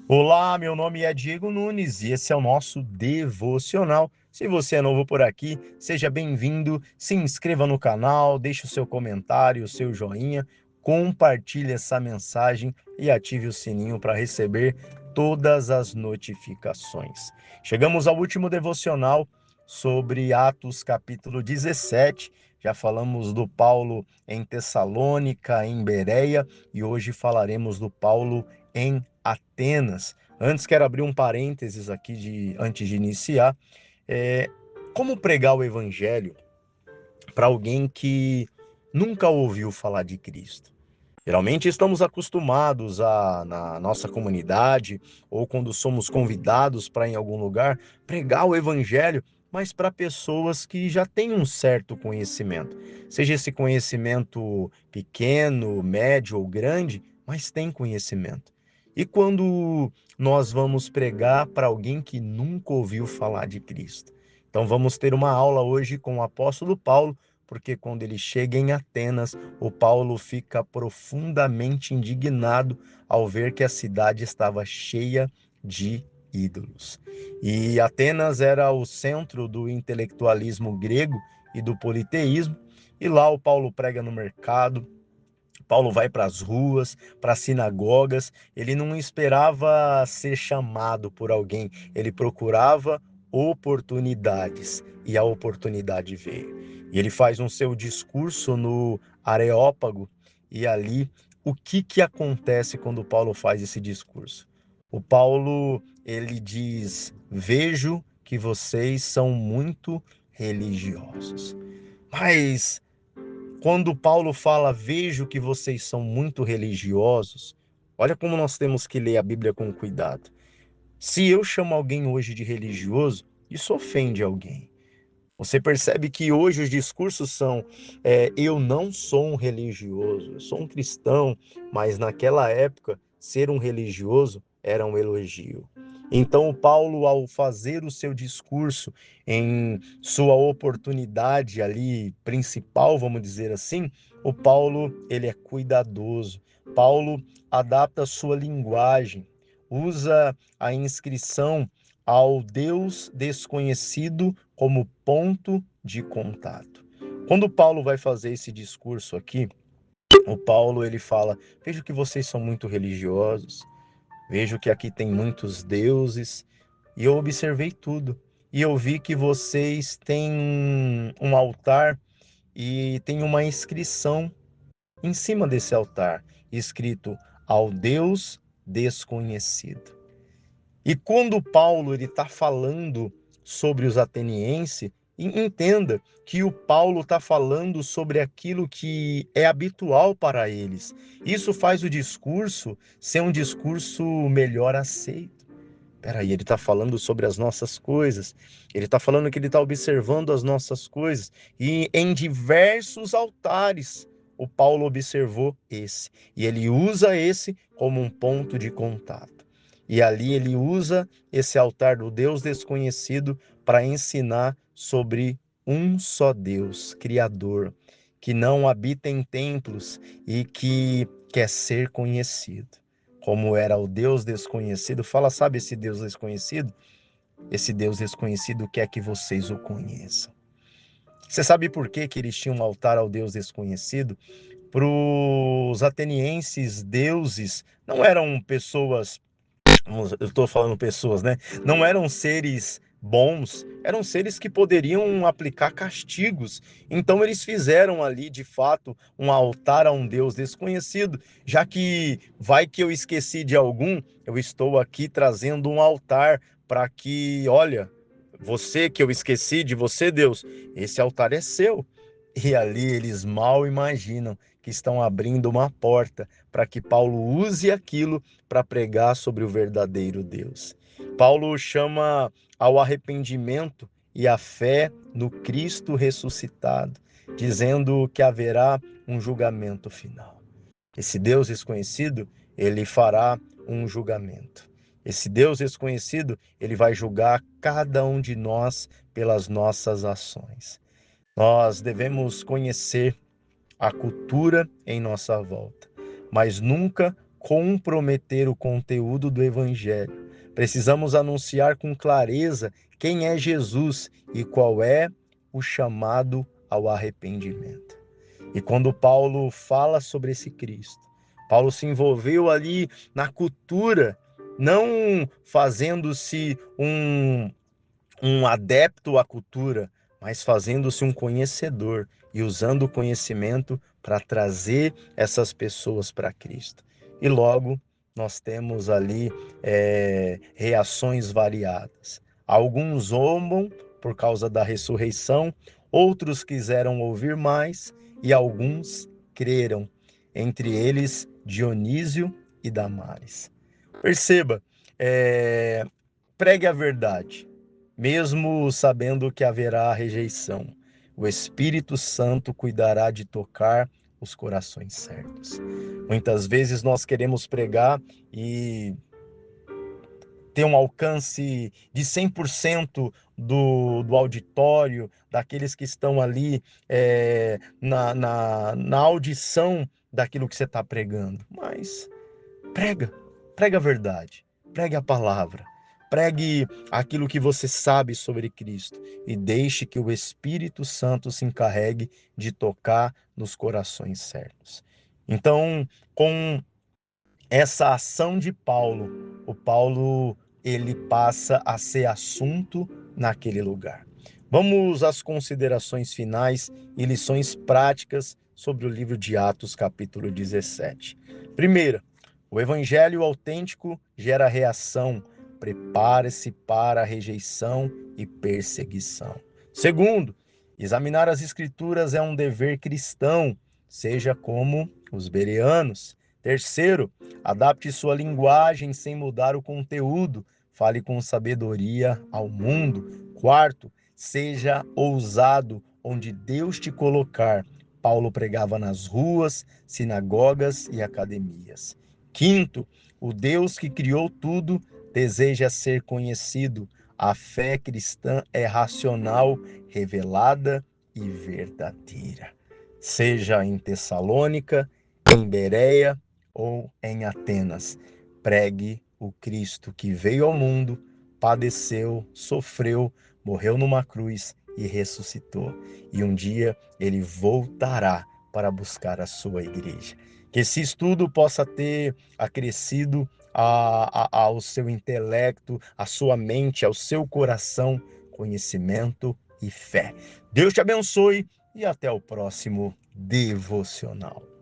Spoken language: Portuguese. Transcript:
Olá, meu nome é Diego Nunes e esse é o nosso devocional. Se você é novo por aqui, seja bem-vindo, se inscreva no canal, deixe o seu comentário, o seu joinha, compartilhe essa mensagem e ative o sininho para receber todas as notificações. Chegamos ao último devocional sobre Atos capítulo 17. Já falamos do Paulo em Tessalônica, em Bereia, e hoje falaremos do Paulo em Atenas. Antes, quero abrir um parênteses aqui antes de iniciar. É, como pregar o evangelho para alguém que nunca ouviu falar de Cristo? Geralmente estamos acostumados na nossa comunidade, ou quando somos convidados para em algum lugar, pregar o evangelho, mas para pessoas que já têm um certo conhecimento. Seja esse conhecimento pequeno, médio ou grande, mas tem conhecimento. E quando nós vamos pregar para alguém que nunca ouviu falar de Cristo? Então vamos ter uma aula hoje com o apóstolo Paulo, porque quando ele chega em Atenas, o Paulo fica profundamente indignado ao ver que a cidade estava cheia de ídolos. E Atenas era o centro do intelectualismo grego e do politeísmo, e lá o Paulo prega no mercado. Paulo vai para as ruas, para as sinagogas. Ele não esperava ser chamado por alguém, ele procurava oportunidades e a oportunidade veio. E ele faz um seu discurso no Areópago, e ali o que acontece quando Paulo faz esse discurso? O Paulo, ele diz: "Vejo que vocês são muito religiosos". Mas quando Paulo fala, vejo que vocês são muito religiosos, olha como nós temos que ler a Bíblia com cuidado. Se eu chamo alguém hoje de religioso, isso ofende alguém. Você percebe que hoje os discursos são: eu não sou um religioso, eu sou um cristão, mas naquela época, ser um religioso era um elogio. Então, o Paulo, ao fazer o seu discurso em sua oportunidade ali principal, vamos dizer assim, o Paulo, ele é cuidadoso. Paulo adapta a sua linguagem, usa a inscrição ao Deus desconhecido como ponto de contato. Quando Paulo vai fazer esse discurso aqui, o Paulo ele fala: "Vejo que vocês são muito religiosos, vejo que aqui tem muitos deuses, e eu observei tudo. E eu vi que vocês têm um altar e tem uma inscrição em cima desse altar, escrito: ao Deus desconhecido". E quando Paulo ele está falando sobre os atenienses, entenda que o Paulo está falando sobre aquilo que é habitual para eles. Isso faz o discurso ser um discurso melhor aceito. Peraí, ele está falando sobre as nossas coisas. Ele está falando que ele está observando as nossas coisas. E em diversos altares, o Paulo observou esse. E ele usa esse como um ponto de contato. E ali ele usa esse altar do Deus desconhecido para ensinar sobre um só Deus, Criador, que não habita em templos e que quer ser conhecido como era o Deus desconhecido. Fala, sabe esse Deus desconhecido? Esse Deus desconhecido quer que vocês o conheçam. Você sabe por que eles tinham um altar ao Deus desconhecido? Para os atenienses, deuses não eram pessoas, eu estou falando pessoas, né? Não eram seres bons, eram seres que poderiam aplicar castigos. Então eles fizeram ali, de fato, um altar a um Deus desconhecido, já que vai que eu esqueci de algum, eu estou aqui trazendo um altar para que, olha, você que eu esqueci de você, Deus, esse altar é seu. E ali eles mal imaginam que estão abrindo uma porta para que Paulo use aquilo para pregar sobre o verdadeiro Deus. Paulo chama ao arrependimento e à fé no Cristo ressuscitado, dizendo que haverá um julgamento final. Esse Deus desconhecido, ele fará um julgamento. Esse Deus desconhecido, ele vai julgar cada um de nós pelas nossas ações. Nós devemos conhecer a cultura em nossa volta, mas nunca comprometer o conteúdo do Evangelho. Precisamos anunciar com clareza quem é Jesus e qual é o chamado ao arrependimento. E quando Paulo fala sobre esse Cristo, Paulo se envolveu ali na cultura, não fazendo-se um adepto à cultura, mas fazendo-se um conhecedor e usando o conhecimento para trazer essas pessoas para Cristo. E logo nós temos ali reações variadas. Alguns zombam por causa da ressurreição, outros quiseram ouvir mais e alguns creram, entre eles Dionísio e Damares. Perceba, pregue a verdade mesmo sabendo que haverá rejeição. O Espírito Santo cuidará de tocar os corações certos. Muitas vezes nós queremos pregar e ter um alcance de 100% do auditório, daqueles que estão ali na audição daquilo que você está pregando. Mas prega a verdade, pregue a palavra, pregue aquilo que você sabe sobre Cristo e deixe que o Espírito Santo se encarregue de tocar nos corações certos. Então, com essa ação de Paulo, o Paulo ele passa a ser assunto naquele lugar. Vamos às considerações finais e lições práticas sobre o livro de Atos, capítulo 17. Primeira, o evangelho autêntico gera reação, prepare-se para a rejeição e perseguição. Segundo, examinar as escrituras é um dever cristão, seja como os bereanos. Terceiro, adapte sua linguagem sem mudar o conteúdo. Fale com sabedoria ao mundo. Quarto, seja ousado onde Deus te colocar. Paulo pregava nas ruas, sinagogas e academias. Quinto, o Deus que criou tudo deseja ser conhecido. A fé cristã é racional, revelada e verdadeira. Seja em Tessalônica, em Bereia ou em Atenas, pregue o Cristo que veio ao mundo, padeceu, sofreu, morreu numa cruz e ressuscitou. E um dia ele voltará para buscar a sua igreja. Que esse estudo possa ter acrescido ao seu intelecto, à sua mente, ao seu coração, conhecimento e fé. Deus te abençoe e até o próximo devocional.